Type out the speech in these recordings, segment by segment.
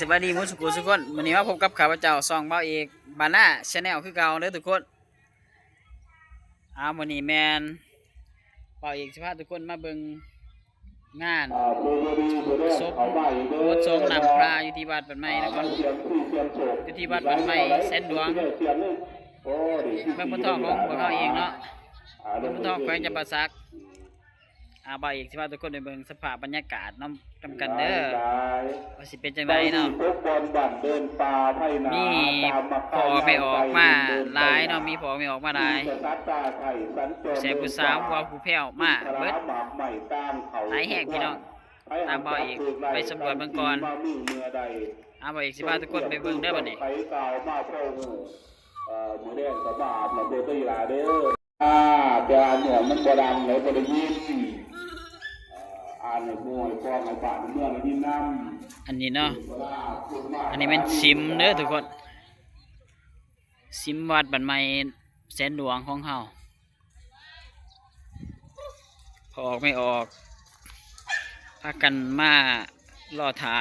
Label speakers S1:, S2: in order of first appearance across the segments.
S1: สบายดีมุสุกุทุกคนวันนี้มาพบกับข้าพเจ้าซองเบาเอกบาน่าชาแนลคือเก่าเด้อทุกคนวันนี้แมนเบาเอกสิพาทุกคนมาเบิ่งงานศพโคตรทรงนำพระอยู่ที่วัดบ้านใหม่นะครับอยู่ที่วัดบ้านใหม่เส้นดวงเมืองพุทธทองของพวกเขาเองเนาะเมืองพุทธทองแขวงจำปาสักเบาเอกสิพาทุกคนไปเบิ่งสภาพบรรยากาศน้ำกันเด้อว่าสิเป็นจังไดเนาะมีพอไม่ออกมาหลายเนาะมีพอไม่ออกมาหลายแสบผู้สาวว่าผู้แพ้วมาเบิดหลายแหกพี่น้องตามเบาเอกไปสำรวจเมืองก่อนเบาเอกสิพาทุกคนไปเบิ่งเด้อบัดนี้
S2: มือแดงสบาดเราเบอร์ตีลาเด้อแต่อันเนี่ยมันบ่ดังเลยบ่ได้ยินในมวยกองในป่าในเมืองในดินน้ำ
S1: อันนี้เนาะอันนี้เป็นซิมเด้อทุกคนซิมวัดบ้านใหม่แสนหลวงของเฮาพอออกไม่ออกพากันมาล่อถา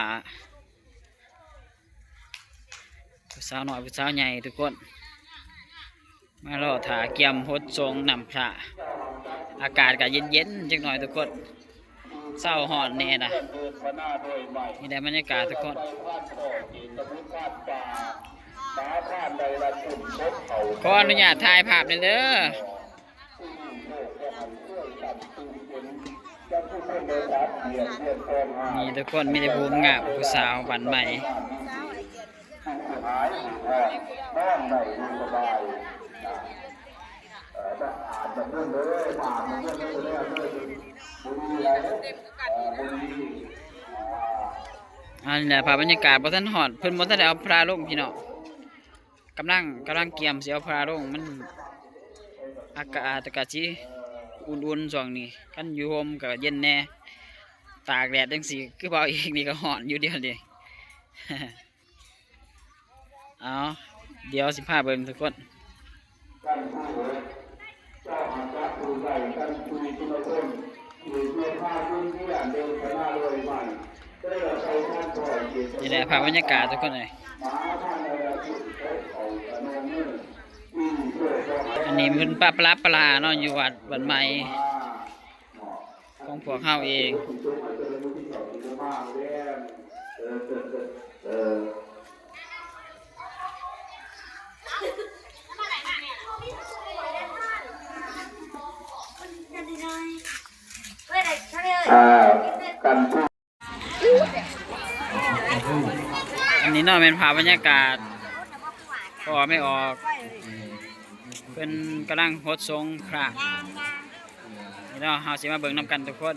S1: ผู้สาวหน่อยผู้สาวใหญ่ทุกคนมาล่อถาเกี่ยมโพดทรงนำพระอากาศก็เย็นๆจักหน่อยทุกคนเศร้าหอนแน่นะนี่ได้บรรยากาศทุกคนขออนุญาตถ่ายภาพเลยเด้อนี่ทุกคนมีแต่ภูมิงามผู้สาวบ้านใหม่อันนี้แหละภาพบรรยากาศบ่ทันหอดเพิ่นบ่ทันได้เอาพระลงพี่น้องกำลังเกี่ยมสิเอาพระลงมันอากาศสิอุ่นๆช่วงนี้คันอยู่โฮมก็เย็นแน่ตากแดดจังซี่คือเบาอีกนี่ก็ร้อนอยู่เดียวเด้เดี๋ยวสิพาเบิ่งทุกคนนี่แหละภาพบรรยากาศทุกคนเลยอันนี้มันปลาเนาะอยู่วัดบ้านใหม่ของพวกเฮาเองอันนี้เนาะเป็นภาพบรรยากาศพอไม่ออกเป็นกำลังโหดทรงพระนี่เนาะเฮาสิมาเบิ่งนำกันทุกคน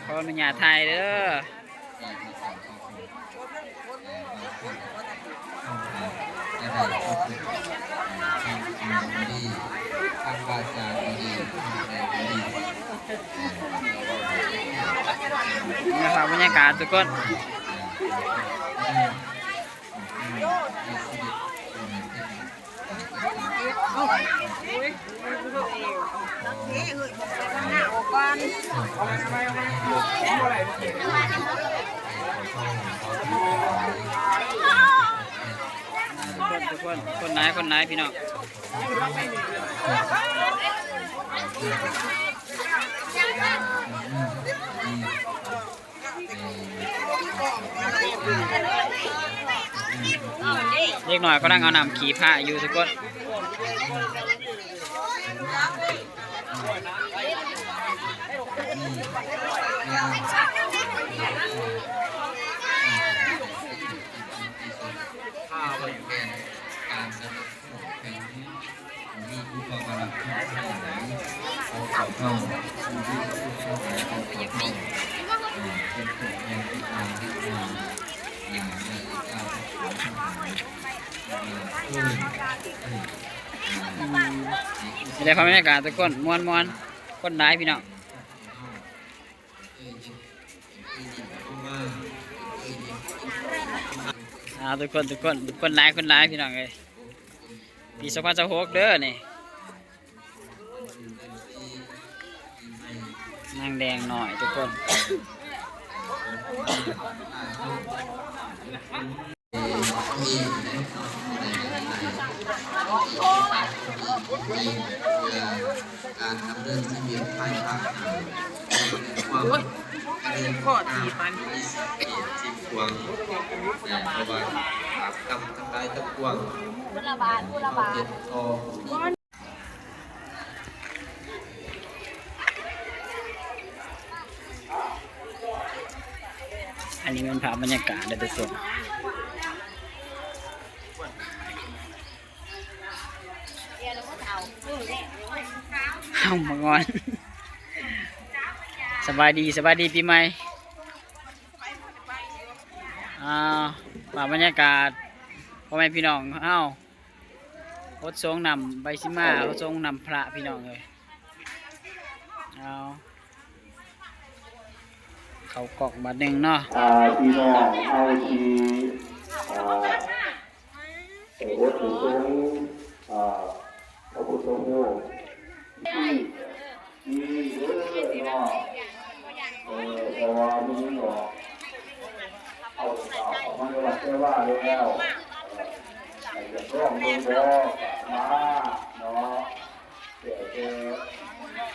S1: ขออนุญาตถ่ายเด้อนี่ครับบรรยากาศทุกคนทุกคนคนไหนพี่น้องเล็กหน่อยก็นั่งเอานำขี่ผ้าอยู่ทุกคนได้ภาพบรรยากาศทุกคนมวนคนร้ายพี่น้องทุกคนร้ายพี่น้องเลยปี2026เด้อนี่นางแดงหน่อยทุกคน
S2: เ
S3: การดำเนินชีวิตภายภาคความข้อดีปันสิ่งควงแต่เพราะว่าอาบกรรมทั้งหลายทั้งปวงพุทธบาททอง
S1: อันนี้เป็นภาพบรรยากาศเด้อทุกคนเอามาก่อนสบายดีปีใหม่ภาพบรรยากาศพ่อแม่พี่น้องโคตรทรงนำใบซิมาโคตรทรงนำพระพี่น้องเลยเขากอกบาทหนึ่งเนาะ
S2: พี่น้องเอาทีวัตถุตรงพระพุทธรูปมีเยอะเนาะเพราะว่ามีเนาะเอามาในวัดแค่ว่าแล้วจะต้องดูมาเนาะ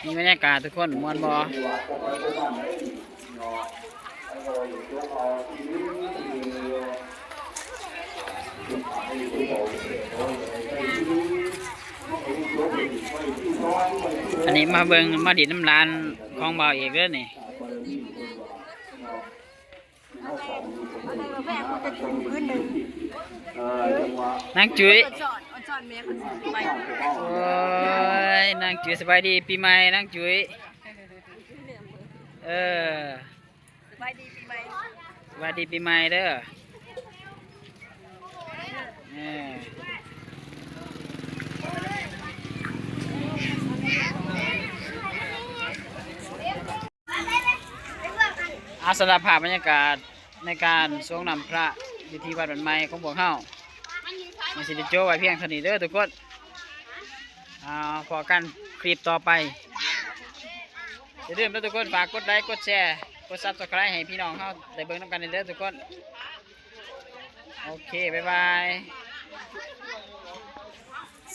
S1: มีบรรยากาศทุกคนมวนบออันนี้มาเบิงมาดิดน้ำลานของบ่าวเอกเด้อนี่นางจุ้ยโอ้ยนางจุ้ยสบายดีปีใหม่นางจุ้ยสบายดีปีใหม่เด้ออาสำหรับภาพบรรยากาศในการสวงนำพระอยู่ที่วัดบ้านใหม่ของพวกเฮามันสิได้โจ้ไว้เพียงเท่านี้เด้อทุกคนพอกันคลิปต่อไปอย่าลืมนะทุกคนฝากกดไลค์กดแชร์กด Subscribe ให้พี่น้องเฮาได้เบิ่งนำกันเด้อทุกคนโอเคบ๊ายบาย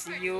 S1: see you